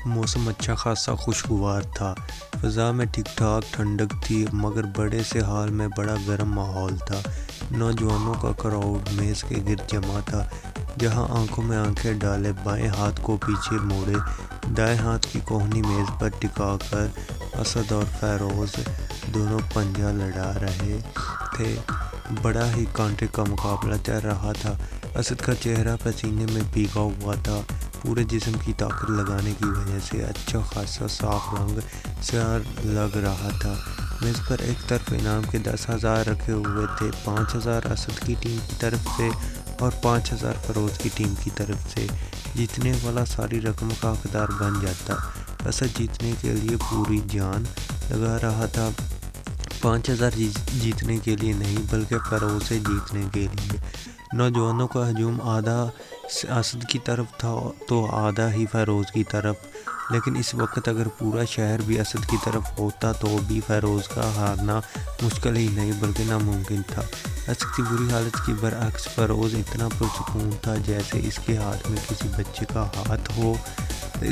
موسم اچھا خاصا خوشگوار تھا۔ فضا میں ٹھیک ٹھاک ٹھنڈک تھی، مگر بڑے سے حال میں بڑا گرم ماحول تھا۔ نوجوانوں کا کراؤڈ میز کے گرد جمع تھا، جہاں آنکھوں میں آنکھیں ڈالے بائیں ہاتھ کو پیچھے موڑے دائیں ہاتھ کی کوہنی میز پر ٹکا کر اسد اور فیروز دونوں پنجہ لڑا رہے تھے۔ بڑا ہی کانٹے کا مقابلہ چل رہا تھا۔ اسد کا چہرہ پسینے میں بھیگا ہوا تھا، پورے جسم کی طاقت لگانے کی وجہ سے اچھا خاصا صاف رنگ سے لگ رہا تھا۔ میز پر ایک طرف انعام کے 10,000 رکھے ہوئے تھے، 5,000 اسد کی ٹیم کی طرف سے اور 5,000 فیروز کی ٹیم کی طرف سے۔ جیتنے والا ساری رقم کا حقدار بن جاتا۔ اسد جیتنے کے لیے پوری جان لگا رہا تھا، 5,000 جیتنے کے لیے نہیں بلکہ فیروز سے جیتنے کے لیے۔ نوجوانوں کا ہجوم آدھا اسد کی طرف تھا تو آدھا ہی فیروز کی طرف، لیکن اس وقت اگر پورا شہر بھی اسد کی طرف ہوتا تو بھی فیروز کا ہارنا مشکل ہی نہیں بلکہ ناممکن تھا۔ اسد کی بری حالت کی برعکس فیروز اتنا پرسکون تھا جیسے اس کے ہاتھ میں کسی بچے کا ہاتھ ہو،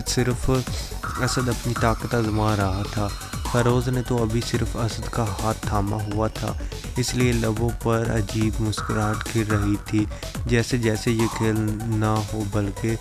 صرف اسد اپنی طاقت آزما رہا تھا۔ فیروز نے تو ابھی صرف اسد کا ہاتھ تھاما ہوا تھا، اس لیے لبوں پر عجیب مسکراہٹ کھل رہی تھی، جیسے یہ کھیل نہ ہو بلکہ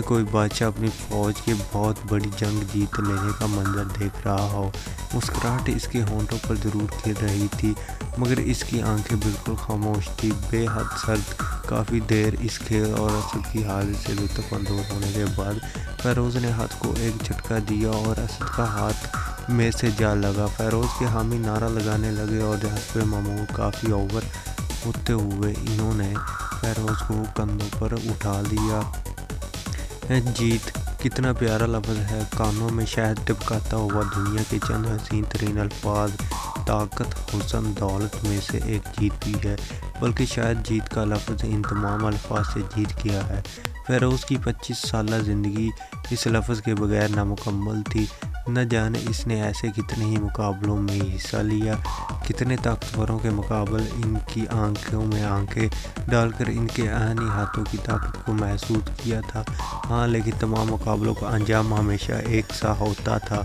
کوئی بادشاہ اپنی فوج کی بہت بڑی جنگ جیت لینے کا منظر دیکھ رہا ہو۔ مسکراہٹ اس کے ہونٹوں پر ضرور کھل رہی تھی، مگر اس کی آنکھیں بالکل خاموش تھیں، بے حد سرد۔ کافی دیر اس کھیل اور اسد کی حالت سے لطف اندوز ہونے کے بعد فیروز نے ہاتھ کو ایک جھٹکا دیا اور اسد کا ہاتھ میز سے جا لگا۔ فیروز کے حامی نعرہ لگانے لگے اور حسب معمول کافی اوور ہوتے ہوئے انہوں نے فیروز کو کندھوں پر اٹھا لیا۔ جیت کتنا پیارا لفظ ہے، کانوں میں شہد ٹپکاتا ہوا دنیا کے چند حسین ترین الفاظ۔ طاقت، حسن، دولت میں سے ایک جیت بھی ہے، بلکہ شاید جیت کا لفظ ان تمام الفاظ سے جیت گیا ہے۔ فیروز کی 25 سالہ زندگی اس لفظ کے بغیر نامکمل تھی۔ نہ جانے اس نے ایسے کتنے ہی مقابلوں میں حصہ لیا، کتنے طاقتوروں کے مقابل ان کی آنکھوں میں آنکھیں ڈال کر ان کے عینی ہاتھوں کی طاقت کو محسوس کیا تھا۔ ہاں، لیکن تمام مقابلوں کا انجام ہمیشہ ایک سا ہوتا تھا۔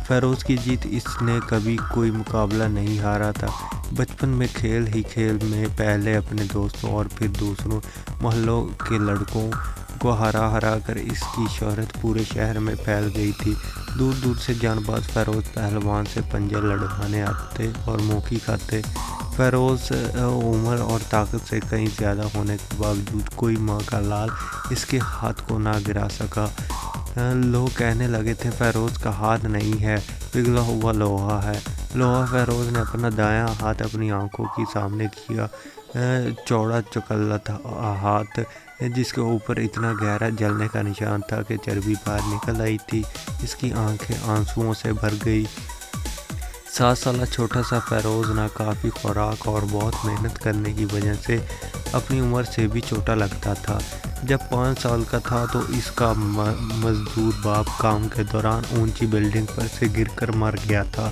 فیروز کی جیت، اس نے کبھی کوئی مقابلہ نہیں ہارا تھا۔ بچپن میں کھیل میں پہلے اپنے دوستوں اور پھر دوسروں محلوں کے لڑکوں کو ہرا کر اس کی شہرت پورے شہر میں پھیل گئی تھی۔ دور دور سے جان باز فیروز پہلوان سے پنجہ لڑوانے آتے اور موقع کھاتے۔ فیروز عمر اور طاقت سے کہیں زیادہ ہونے کے باوجود کوئی ماں کا لال اس کے ہاتھ کو نہ گرا سکا۔ لوگ کہنے لگے تھے فیروز کا ہاتھ نہیں ہے، پگھلا ہوا لوہا ہے۔ لوہا۔ فیروز نے اپنا دایاں ہاتھ اپنی آنکھوں کے سامنے کیا، چوڑا چکلت ہاتھ جس کے اوپر اتنا گہرا جلنے کا نشان تھا کہ چربی باہر نکل آئی تھی۔ اس کی آنکھیں آنسوؤں سے بھر گئی۔ 7 سالہ چھوٹا سا فیروز ناکافی خوراک اور بہت محنت کرنے کی وجہ سے اپنی عمر سے بھی چھوٹا لگتا تھا۔ جب 5 سال کا تھا تو اس کا مزدور باپ کام کے دوران اونچی بلڈنگ پر سے گر کر مر گیا تھا۔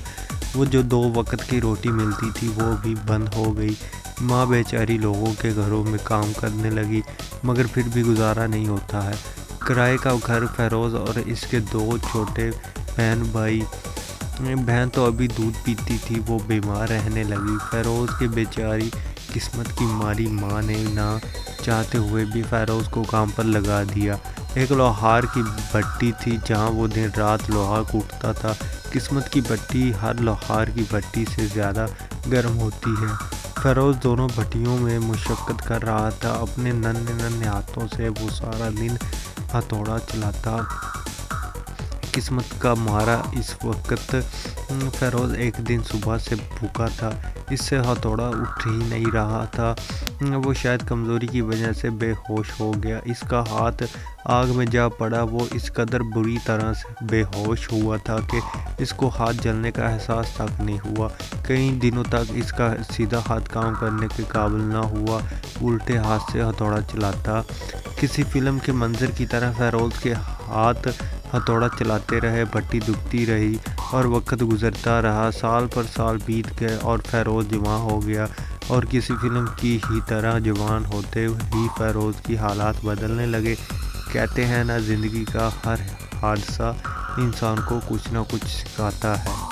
وہ جو 2 وقت کی روٹی ملتی تھی وہ بھی بند ہو گئی۔ ماں بیچاری لوگوں کے گھروں میں کام کرنے لگی، مگر پھر بھی گزارا نہیں ہوتا ہے۔ کرائے کا گھر۔ فیروز اور اس کے 2 چھوٹے بھائی۔ بہن تو ابھی دودھ پیتی تھی، وہ بیمار رہنے لگی۔ فیروز کے بیچاری قسمت کی ماری ماں نے نہ چاہتے ہوئے بھی فیروز کو کام پر لگا دیا۔ ایک لوہار کی بھٹی تھی جہاں وہ دن رات لوہا کوٹتا تھا۔ قسمت کی بھٹی ہر لوہار کی بھٹی سے زیادہ گرم ہوتی ہے۔ فیروز دونوں بھٹیوں میں مشقت کر رہا تھا، اپنے ننھے ہاتھوں سے وہ سارا دن ہتھوڑا چلاتا۔ قسمت کا مارا اس وقت فیروز ایک دن صبح سے بھوکا تھا، اس سے ہتھوڑا اٹھ ہی نہیں رہا تھا۔ وہ شاید کمزوری کی وجہ سے بے ہوش ہو گیا۔ اس کا ہاتھ آگ میں جا پڑا۔ وہ اس قدر بری طرح سے بے ہوش ہوا تھا کہ اس کو ہاتھ جلنے کا احساس تک نہیں ہوا۔ کئی دنوں تک اس کا سیدھا ہاتھ کام کرنے کے قابل نہ ہوا، الٹے ہاتھ سے ہتھوڑا چلاتا۔ کسی فلم کے منظر کی طرح فیروز کے ہاتھ ہتھوڑا چلاتے رہے، بھٹی دکھتی رہی اور وقت گزرتا رہا۔ سال پر سال بیت گئے اور فیروز جوان ہو گیا، اور کسی فلم کی ہی طرح جوان ہوتے ہی فیروز کی حالات بدلنے لگے۔ کہتے ہیں نا، زندگی کا ہر حادثہ انسان کو کچھ نہ کچھ سکھاتا ہے۔